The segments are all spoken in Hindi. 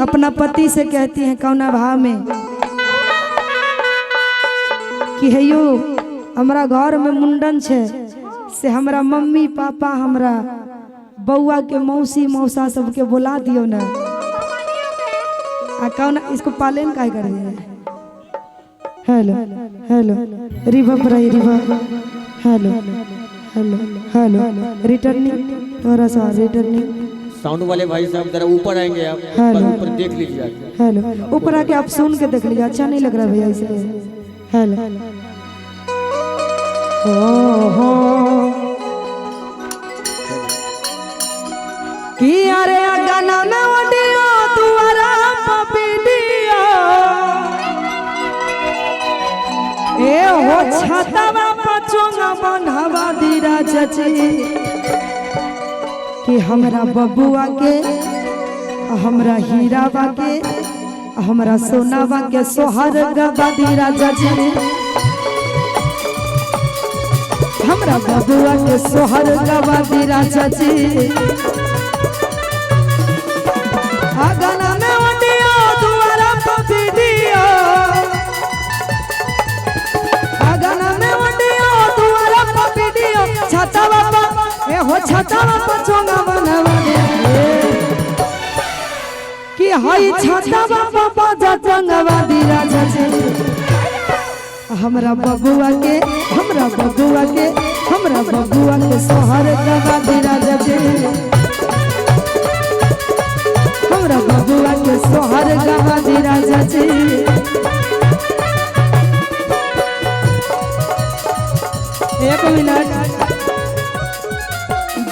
अपना पति से कहती हैं कौना भाव में कि हेयो हमरा घर में मुंडन छे से हमरा मम्मी पापा हमरा बउआ के मौसी मौसा सबके बुला दियो ना। आ कौन इसको पालन काय कर रही है। हेलो हेलो रिवा पर Riva hello hello hello returning थोड़ा सा रिटर्निंग साउंड वाले भाई साहब जरा ऊपर आएंगे आप ऊपर देख लीजिए। हेलो ऊपर आके आप सुन के देख लीजिए, अच्छा नहीं लग रहा भैया इसलिए। हेलो ओहो कि अरे गाना में ओडियो दुआरा पपीडियो ए हो छतवा पचोंगा बनहवा दीरा चची कि हमरा बबुआ के हमरा हीरावा के हमरा सोनावा के सोहर गवादी राजा जी हमरा बबुआ के सोहर गवादी राजा जी। गाना में ओडियो दुआरा पपीडियो गाना में ओडियो दुआरा पपीडियो छतवा ए हो छतवा पचोंगा बनवा दे कि हई छतवा पापा जचंगवा दी राजा जी हमरा बबुआ के हमरा बबुआ के हमरा बबुआ के सोहर गवा दी राजा जी हमरा बबुआ के सोहर गवा दी राजा जी। एक मिनट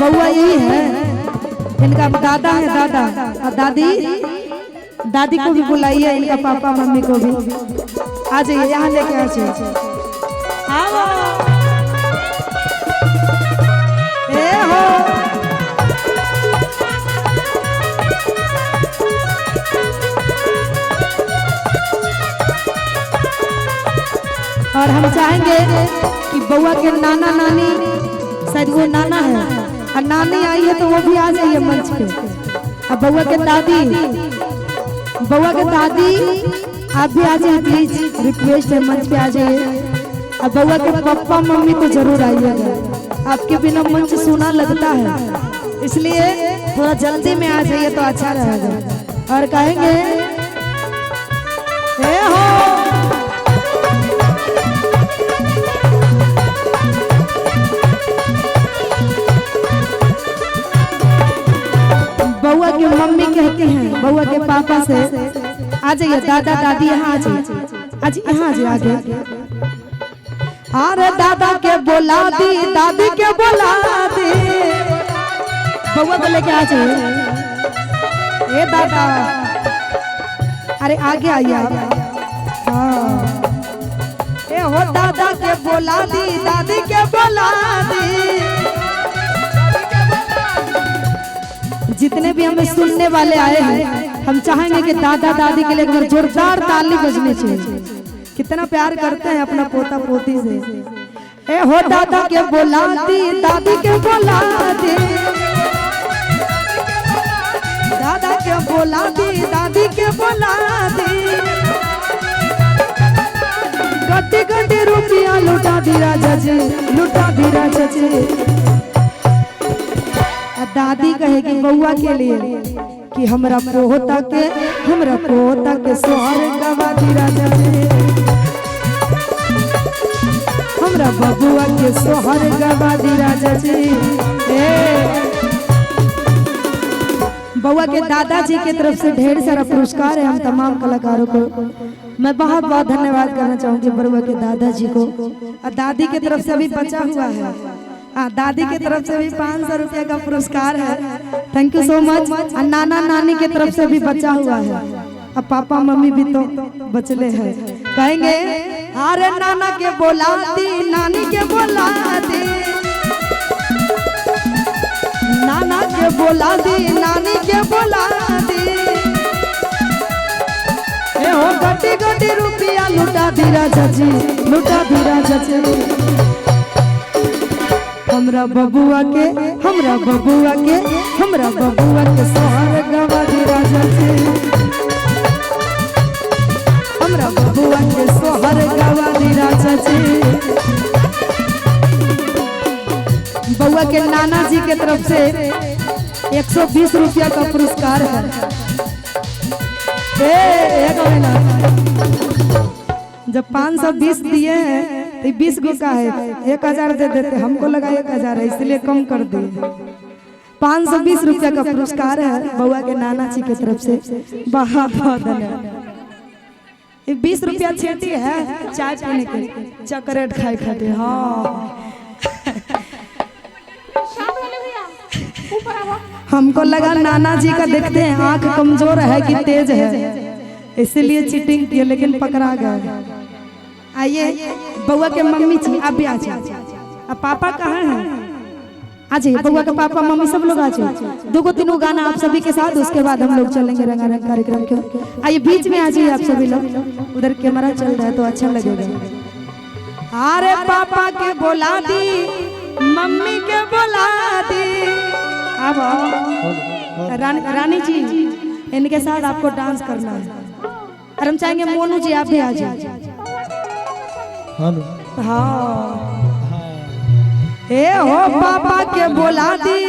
बउआ यही है, इनका दादा है दादा और दादी, दादी को भी बुलाइए, इनका पापा मम्मी को भी आ जाइए, यहाँ लेके आ जाइए। और हम चाहेंगे कि बउआ के नाना नानी, शायद वो नाना है और नानी आई है तो वो भी आ जाइए मंच पे। अब बउआ के दादी आप भी आ जाइए प्लीज, रिक्वेस्ट है मंच पे आ जाइए। अब बउआ के पापा मम्मी तो जरूर आइएगा, आपके बिना मंच सुना लगता है, इसलिए थोड़ा जल्दी में आ जाइए तो अच्छा रहेगा। और कहेंगे ए हो बउआ की मम्मी कहती हैं बउआ के पापा से आ जाइए, दादा दादी यहाँ आ जाइए, आज यहाँ आ जाइए आगे। अरे दादा के बोला दी दादी के बोला दी, बउआ को लेके आ जाइए। ए दादा अरे आगे आइए आप। हाँ ए हो दादा के बोला दी दादी के बोला दी। जितने भी हमें सुनने वाले आए हैं, हम चाहेंगे कि दादा दादी के लिए एक बार जोरदार ताली बजनी चाहिए। कितना प्यार करते हैं अपना पोता पोती से। ए हो दादा के बोला दी दादी के बोला दी, दादा के बोला दी दादी के बोला दी। गड्डी गड्डी रुपया लुटा दी राजा जी, लुटा दी राजा जी। दादी कहेगी बउआ के लिए कि हमरा पोता के सोहर गवा दी राजा जी, हमरा बबुआ के सोहर गवा दी राजा जी। बउआ के दादाजी की तरफ से ढेर सारा पुरस्कार है। हम तमाम कलाकारों को मैं बहुत बहुत धन्यवाद करना चाहूंगी, बउआ के दादाजी को। और दादी की तरफ से भी बचा हुआ है, हाँ दादी की तरफ से भी 500 रुपये का पुरस्कार है, थैंक यू सो मच। और नाना नानी की तरफ से भी बचा हुआ है, अब पापा मम्मी भी तो बचले हैं। कहेंगे अरे नाना के बोला दी नानी के बोला दी, नाना के बोला दी नानी के बोला दी। ए हो गड्डी गड्डी रुपया लुटा दी राजा जी, लुटा दी राजा जी। हमरा बबुआ के हमरा बबुआ के हमरा बबुआ के सोहर गवा दी राजा जी हमरा बबुआ के सोहर गवा दी राजा जी। बउआ के नाना जी के तरफ से 120 रुपया का पुरस्कार है। जब 520 दिए हैं तो 20 गो का है 1000 दे देते, हमको लगा 1000 है इसलिए कम कर दिए। 520 रुपया का पुरस्कार है बउआ के नाना जी की तरफ से, बहुत बहुत धन्यवाद। 20 रुपया छेटी है चाय पीने के, चॉकलेट खाए खाते। हाँ हमको लगा नाना जी का देखते हैं आंख कमजोर है कि तेज है इसलिए चीटिंग किया, लेकिन पकड़ा गया। आइए बउआ के मम्मी जी आप भी आ जाइए। अब पापा कहाँ हैं? आ जाइए बउआ के पापा मम्मी सब लोग आ जाइए। 2-3 गाना आप सभी के साथ, उसके बाद हम लोग चलेंगे रंगारंग कार्यक्रम के। आइए बीच में आ जाइए आप सभी लोग, उधर कैमरा चल रहा है तो अच्छा लगेगा। अरे पापा के बोला दी मम्मी के बोला दी। अब रानी जी इनके साथ आपको डांस करना है और हम चाहेंगे मोनू जी आप भी आ जाइए। हाँ ए हो पापा के बोला दी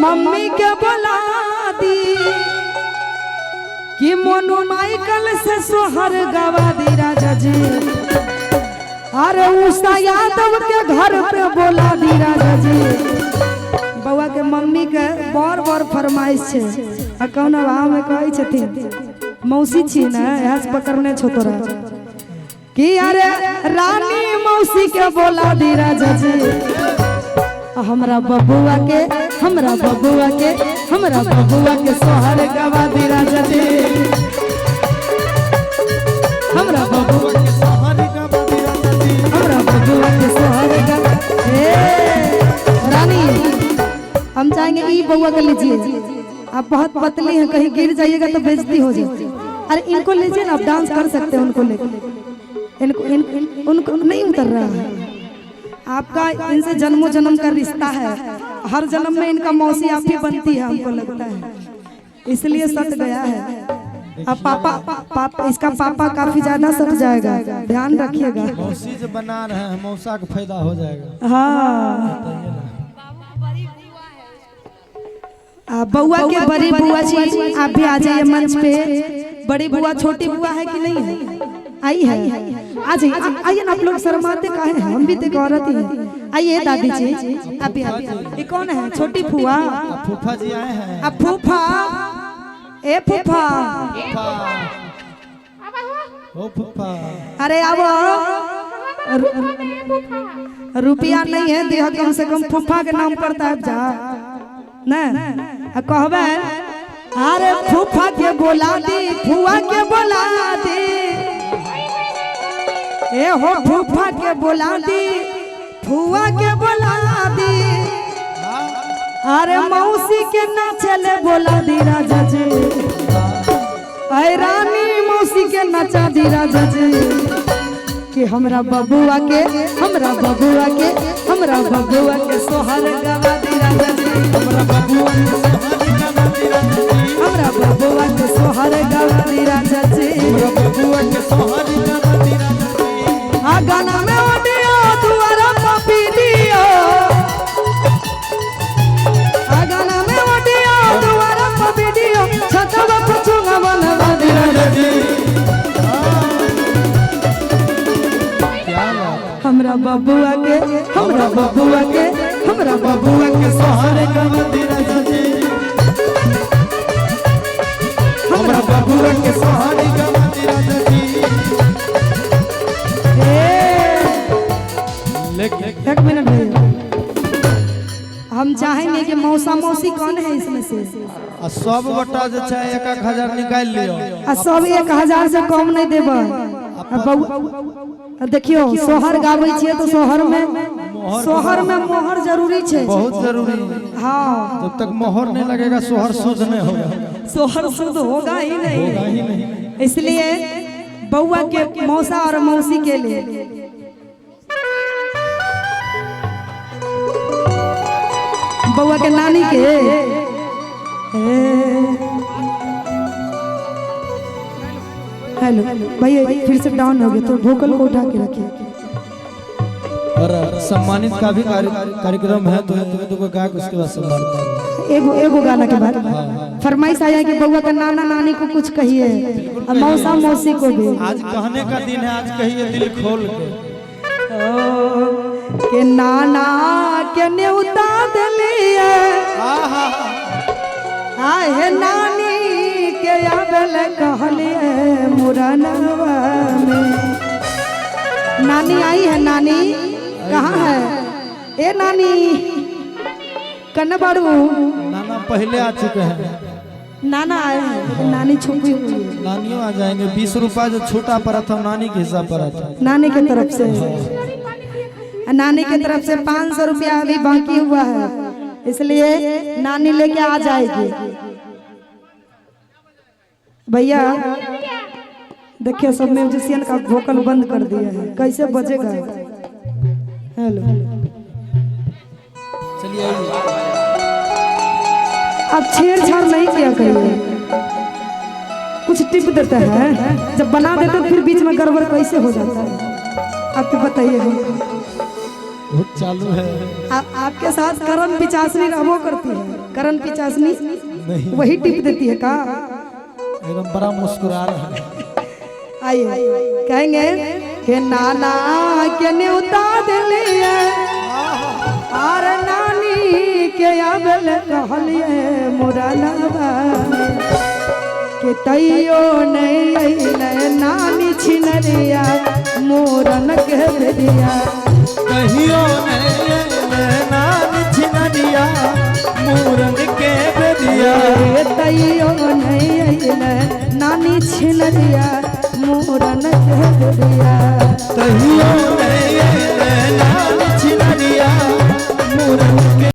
मम्मी के बोला दी कि मोनू माइकल से सोहर गवा दी राजा जी। अरे उषा यादव के घर पे बोला दी राजा जी। बउआ के मम्मी के बार बार फरमाइश छे आ कौन भाव में कहै छथिन मौसी छी ना यहाँ से पकड़ने छो तोरा कि अरे रानी मौसी के बोला दी राजा जी। हमरा बबुआ के हमरा बबुआ के हमरा बबुआ के सोहर गवा दी राजा जी। हमरा बबुआ के सोहर गवा दी राजा जी। हमरा बबुआ के सोहर गवा। रानी हम चाहेंगे ई बउआ के लीजिए, आप बहुत पतली हैं कहीं गिर जाइएगा तो बेइज्जती हो जाए। अरे इनको लीजिए ना, आप डांस कर सकते हैं उनको लेकर। इनको उनको नहीं उतर रहा है। आपका इनसे जन्मों जन्म का रिश्ता है, हर जन्म में इनका मौसी आप ही बनती है हमको लगता है, इसलिए सट गया है। अब पापा इसका पापा काफी ज्यादा सट जाएगा, ध्यान रखिएगा। मौसी से बना रहे हैं, मौसा का फायदा हो जाएगा। हाँ बउआ के बड़ी बुआ जी आप भी आ जाइए मंच पे। बड़ी बुआ छोटी बुआ है कि नहीं है? आई है, आ जाइए। आइए ना, आप लोग शर्माते काहे हैं? हम भी तो औरत ही हैं। आइए दादी जी आप भी आ जाइए। ये कौन है? छोटी फूफा। फूफा जी आए हैं। अब फूफा ए फूफा ओ फूफा अरे अब रुपया नहीं है देह, कम से कम फूफा के नाम पर तब जा ना कहबे। अरे फूफा के बोला दी फुआ के बोला दी। ए हो फूफा के बोला दी फुआ के बोला दी। अरे मौसी के ना चले बोला दी राजा जी। अरे रानी मौसी के नचा दी राजा जी कि हमरा बबुआ के हमरा बबुआ के हमरा बबुआ के सोहर गवा दी राजा जी। हमरा बबुआ के सोहर गवा दी राजा जी। हमरा बबुआ के सोहर गवा दी राजा जी। आ गाना में ओडियो दुआरा पपी दियो। आ गाना में ओडियो दुआरा पपी दियो। छतवा पछुआ बनवा दी राजा जी। हमरा बबुआ के हमरा बबुआ के हमरा बबुआ के सोहर गवा दी राजा जी। हमरा बबुआ के सोहर गवा दी राजा जी। एक मिनट भैया, हम चाहेंगे कि मौसा मौसी कौन है इसमें से? आ सब बटा जे चाहे 1000 निकाल लियो। आ सब 1000 से कम नहीं देबा। देखियो सोहर गाबै छियै तो सोहर में मोहर जरूरी छे, बहुत जरूरी है। हाँ जब तक मोहर नहीं लगेगा सोहर शुद्ध नहीं होगा। सोहर शुद्ध होगा ही नहीं। इसलिए बउआ के मौसा और मौसी के लिए बउआ के नानी के हेलो भैया फिर से डाउन हो गए तो वोकल को उठा के रखिए। और सम्मानित का भी कार्यक्रम है तो तुम्हें तो गायक उसके बाद सम्मानित एगो गाना के बाद फरमाइश आया कि बउआ का नाना नानी को कुछ कहिए और मौसा मौसी को भी। आज कहने का दिन है, आज कहिए दिल खोल के नाना के न्योता दिलिए आए नानी के आबल कहलिए मुरनवा में। नानी आई है, नानी कहाँ है? ए नानी कन्ना बाड़ू। नाना पहले आ चुके हैं, नाना आए हैं, नानी छुपी हुई है। नानियों आ जाएंगे। 20 रुपया जो छूटा पड़ा था नानी के हिसाब पर था, नानी की तरफ से। नानी की तरफ से 500 रुपया अभी बाकी हुआ है, इसलिए नानी लेके आ जाएगी। भैया देखिए सब म्यूजिशियन का वोकल बंद कर दिया है, कैसे बजेगा? हेलो चलिए अब छेड़छाड़ नहीं किया करिए, कुछ टिप देता है, जब बना देते फिर बीच में गड़बड़ कैसे हो जाता है? आप बताइए। बहुत चालू है। आपके साथ करण पिचासनी रहबो करती है, करण पिचासनी वही टिप देती है का? एकदम बड़ा मुस्कुरा रहा है। आइए कहेंगे हे नाना के न्योता दिलिए और नानी के आबल कहलिए मुरनवा के तैयो नहीं अइले नानी छिनरिया मोरन के दिया। कहियो नहीं नानी छिनरिया मोरन के दिया। तैयो नहीं अइले नानी छिनरिया मोरन के दिया। कहियो नहीं